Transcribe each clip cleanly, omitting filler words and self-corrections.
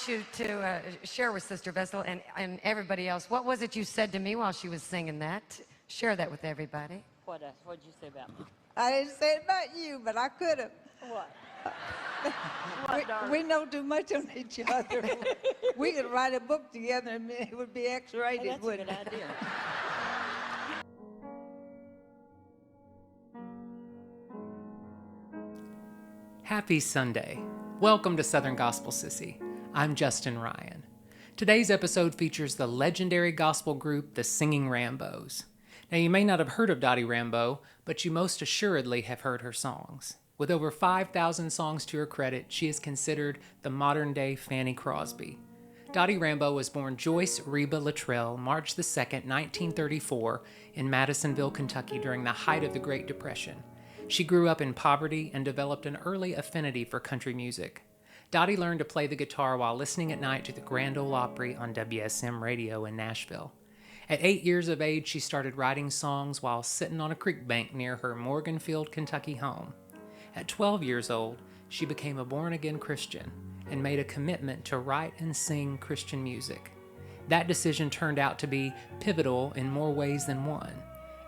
want you to share with Sister Vestal and everybody else. What was it you said to me while she was singing that? Share that with everybody. What did you say about me? I didn't say it about you, but I could have. What? We know too much on each other. We could write a book together and it would be X-rated, Hey, that's a wouldn't good it? idea. Happy Sunday. Welcome to Southern Gospel Sissy. I'm Justin Ryan. Today's episode features the legendary gospel group, the Singing Rambos. Now, you may not have heard of Dottie Rambo, but you most assuredly have heard her songs. With over 5,000 songs to her credit, she is considered the modern-day Fanny Crosby. Dottie Rambo was born Joyce Reba Luttrell, March 2, 1934, in Madisonville, Kentucky, during the height of the Great Depression. She grew up in poverty and developed an early affinity for country music. Dottie learned to play the guitar while listening at night to the Grand Ole Opry on WSM radio in Nashville. At 8 years of age, she started writing songs while sitting on a creek bank near her Morganfield, Kentucky home. At 12 years old, she became a born-again Christian and made a commitment to write and sing Christian music. That decision turned out to be pivotal in more ways than one.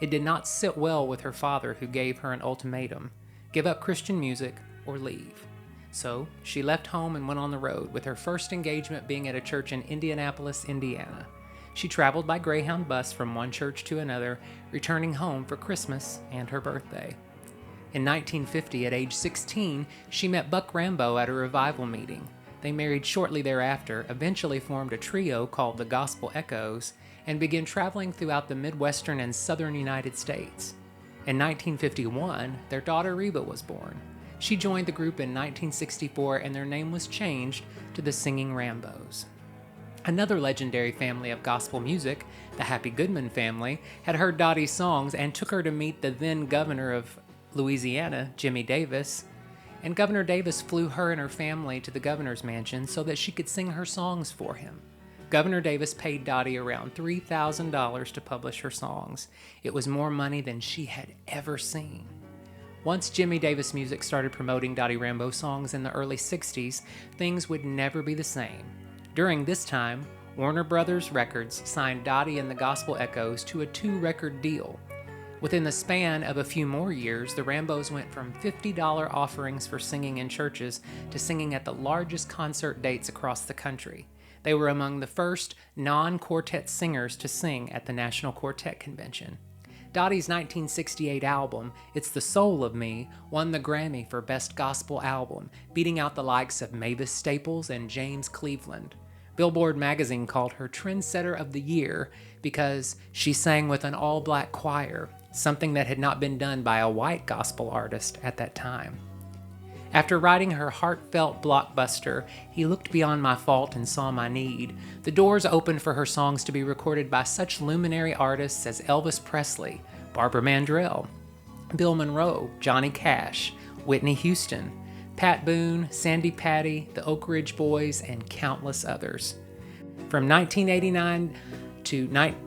It did not sit well with her father, who gave her an ultimatum: give up Christian music or leave. So she left home and went on the road, with her first engagement being at a church in Indianapolis, Indiana. She traveled by Greyhound bus from one church to another, returning home for Christmas and her birthday. In 1950, at age 16, she met Buck Rambo at a revival meeting. They married shortly thereafter, eventually formed a trio called the Gospel Echoes, and began traveling throughout the Midwestern and Southern United States. In 1951, their daughter Reba was born. She joined the group in 1964, and their name was changed to the Singing Rambos. Another legendary family of gospel music, the Happy Goodman family, had heard Dottie's songs and took her to meet the then governor of Louisiana, Jimmy Davis, and Governor Davis flew her and her family to the governor's mansion so that she could sing her songs for him. Governor Davis paid Dottie around $3,000 to publish her songs. It was more money than she had ever seen. Once Jimmy Davis Music started promoting Dottie Rambo songs in the early 60s, things would never be the same. During this time, Warner Brothers Records signed Dottie and the Gospel Echoes to a 2-record deal. Within the span of a few more years, the Rambos went from $50 offerings for singing in churches to singing at the largest concert dates across the country. They were among the first non-quartet singers to sing at the National Quartet Convention. Dottie's 1968 album, It's the Soul of Me, won the Grammy for Best Gospel Album, beating out the likes of Mavis Staples and James Cleveland. Billboard magazine called her Trendsetter of the Year because she sang with an all-black choir, something that had not been done by a white gospel artist at that time. After writing her heartfelt blockbuster, He Looked Beyond My Fault and Saw My Need, the doors opened for her songs to be recorded by such luminary artists as Elvis Presley, Barbara Mandrell, Bill Monroe, Johnny Cash, Whitney Houston, Pat Boone, Sandy Patty, the Oak Ridge Boys, and countless others. From 1989 to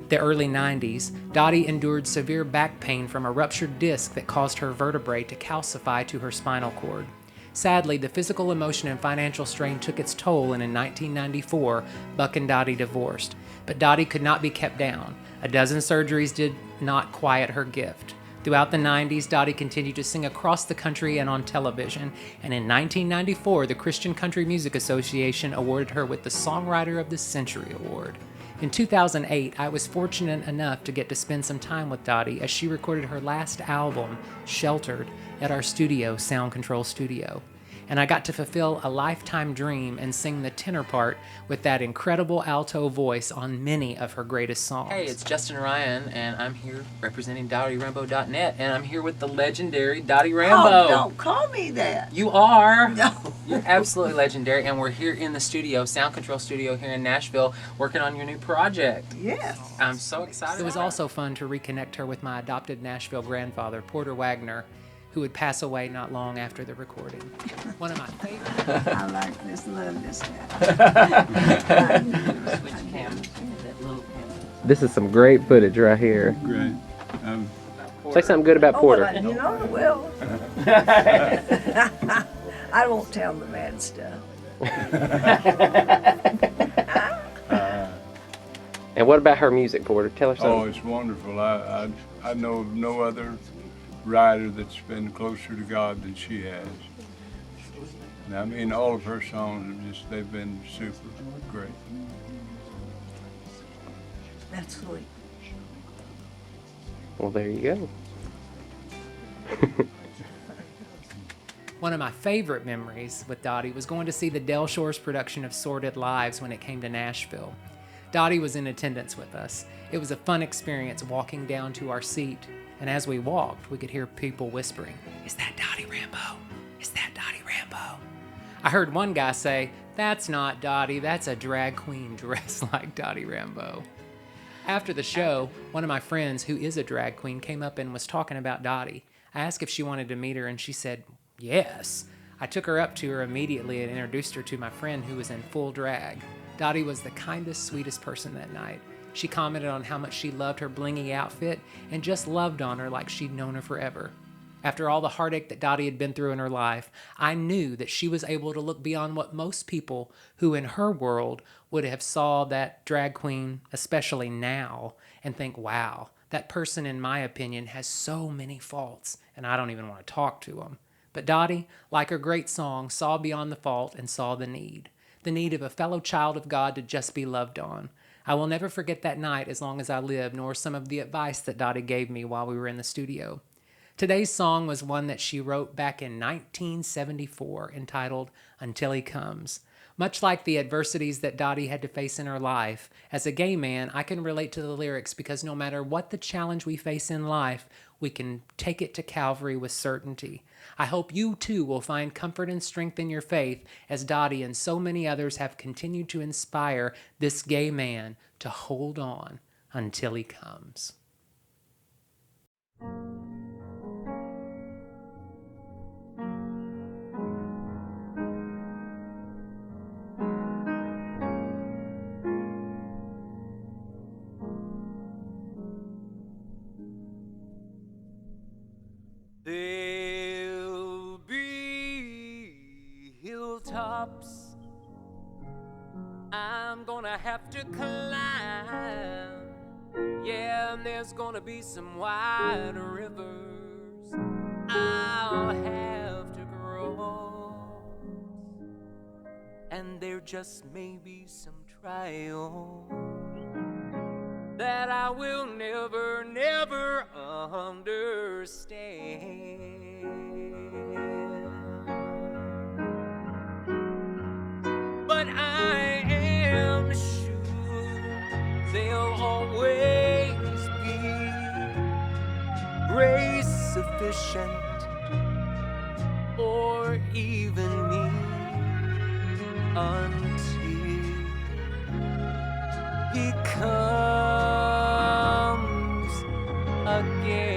the early 90s, Dottie endured severe back pain from a ruptured disc that caused her vertebrae to calcify to her spinal cord. Sadly, the physical, emotion, and financial strain took its toll, and in 1994, Buck and Dottie divorced. But Dottie could not be kept down. A dozen surgeries did not quiet her gift. Throughout the 90s, Dottie continued to sing across the country and on television, and in 1994, the Christian Country Music Association awarded her with the Songwriter of the Century Award. In 2008, I was fortunate enough to get to spend some time with Dottie as she recorded her last album, Sheltered, at our studio, Sound Control Studio. And I got to fulfill a lifetime dream and sing the tenor part with that incredible alto voice on many of her greatest songs. Hey, it's Justin Ryan, and I'm here representing DottieRambo.net, and I'm here with the legendary Dottie Rambo. Oh, don't call me that. You are. No. You're absolutely legendary, and we're here in the studio, Sound Control Studio here in Nashville, working on your new project. Yes. I'm so excited. It was also fun to reconnect her with my adopted Nashville grandfather, Porter Wagner, who would pass away not long after the recording. One of my favorites. I like this, love this guy. Switch cameras. That little camera. This is some great footage right here. Great. Say something good about Porter. Oh, well, I will. I won't tell the bad stuff. And what about her music, Porter? Tell her Oh, something. it's wonderful. I know of no other writer that's been closer to God than she has. And I mean, all of her songs they've been super great. That's sweet. Well, there you go. One of my favorite memories with Dottie was going to see the Del Shores production of Sordid Lives when it came to Nashville. Dottie was in attendance with us. It was a fun experience walking down to our seat, and as we walked, we could hear people whispering, "Is that Dottie Rambo? Is that Dottie Rambo?" I heard one guy say, "That's not Dottie, that's a drag queen dressed like Dottie Rambo." After the show, one of my friends, who is a drag queen, came up and was talking about Dottie. I asked if she wanted to meet her, and she said, yes. I took her up to her immediately and introduced her to my friend who was in full drag. Dottie was the kindest, sweetest person that night. She commented on how much she loved her blingy outfit and just loved on her like she'd known her forever. After all the heartache that Dottie had been through in her life, I knew that she was able to look beyond what most people who in her world would have saw that drag queen, especially now, and think, wow, that person, in my opinion, has so many faults, and I don't even want to talk to them. But Dottie, like her great song, saw beyond the fault and saw the need of a fellow child of God to just be loved on. I will never forget that night as long as I live, nor some of the advice that Dottie gave me while we were in the studio. Today's song was one that she wrote back in 1974, entitled Until He Comes. Much like the adversities that Dottie had to face in her life, as a gay man, I can relate to the lyrics because no matter what the challenge we face in life, we can take it to Calvary with certainty. I hope you too will find comfort and strength in your faith as Dottie and so many others have continued to inspire this gay man to hold on until he comes. There'll be hilltops I'm gonna have to climb. Yeah, and there's gonna be some wide rivers I'll have to cross. And there just may be some trials that I will never, never understand. But I am sure there'll always be grace sufficient for even me until He comes again.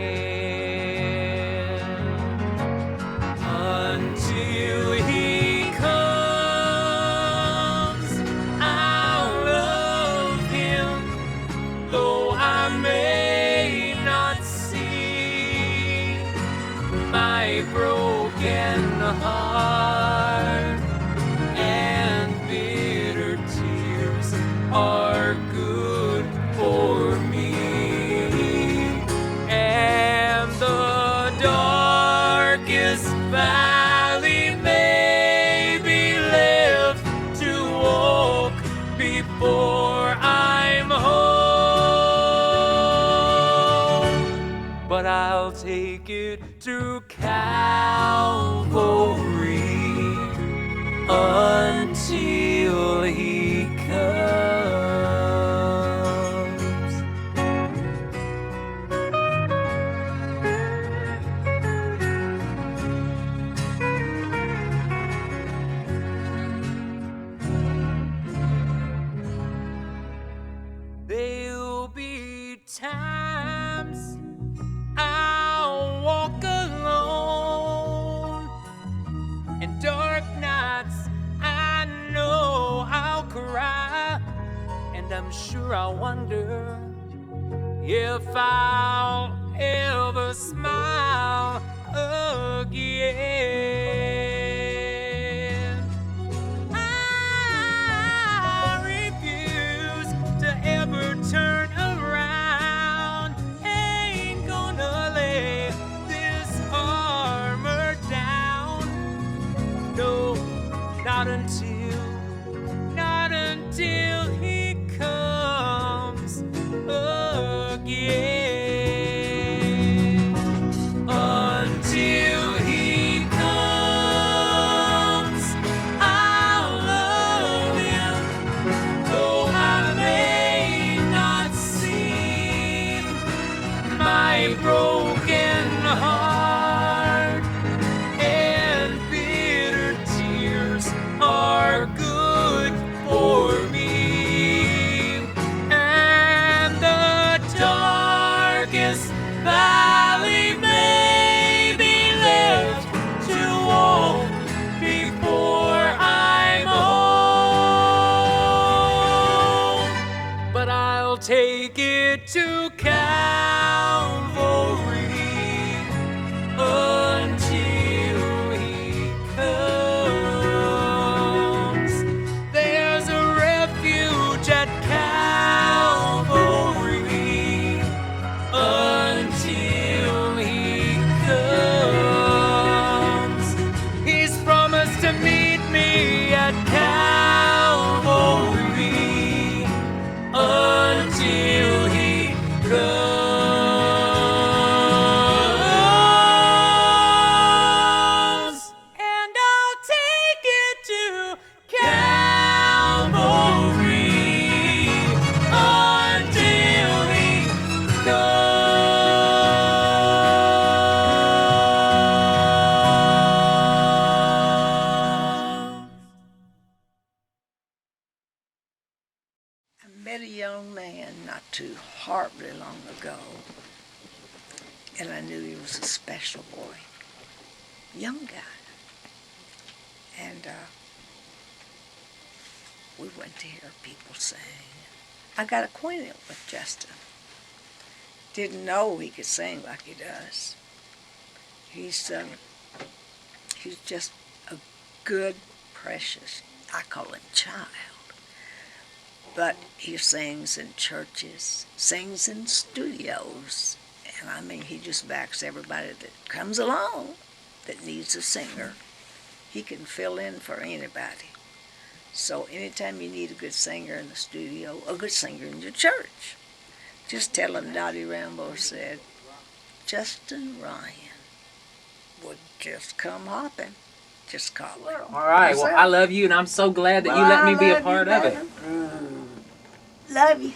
Until He comes, I'll love Him, though I may not see. My broken heart and bitter tears are good for me, and the darkest valley may be left to walk before I'm home. But I'll take it to Calvary until He comes. There'll be times I'll walk alone, and dark nights I know I'll cry, and I'm sure I'll wonder if I'll ever smile again. I not until he comes again. Until he comes, I'll love him, though I may not see my broken heart and bitter tears are good for me. And the darkest valley may be left to walk before I'm home, but I'll take it to Calvary until he comes. There's a refuge at Calvary until he comes. He's promised to meet me at Calvary until he comes. And I'll take it to Calvary until he comes. I met a young man not too horribly long ago, and I knew he was a special boy, young guy. And we went to hear people sing. I got acquainted with Justin. Didn't know he could sing like he does. He's just a good, precious, I call him child. But he sings in churches, sings in studios, and I mean, he just backs everybody that comes along that needs a singer. He can fill in for anybody. So anytime you need a good singer in the studio, a good singer in your church, just tell him Dottie Rambos said, Justin Ryan would just come hopping. Just call him. All right. Well, I love you, and I'm so glad that you let me be a part of it. Love you.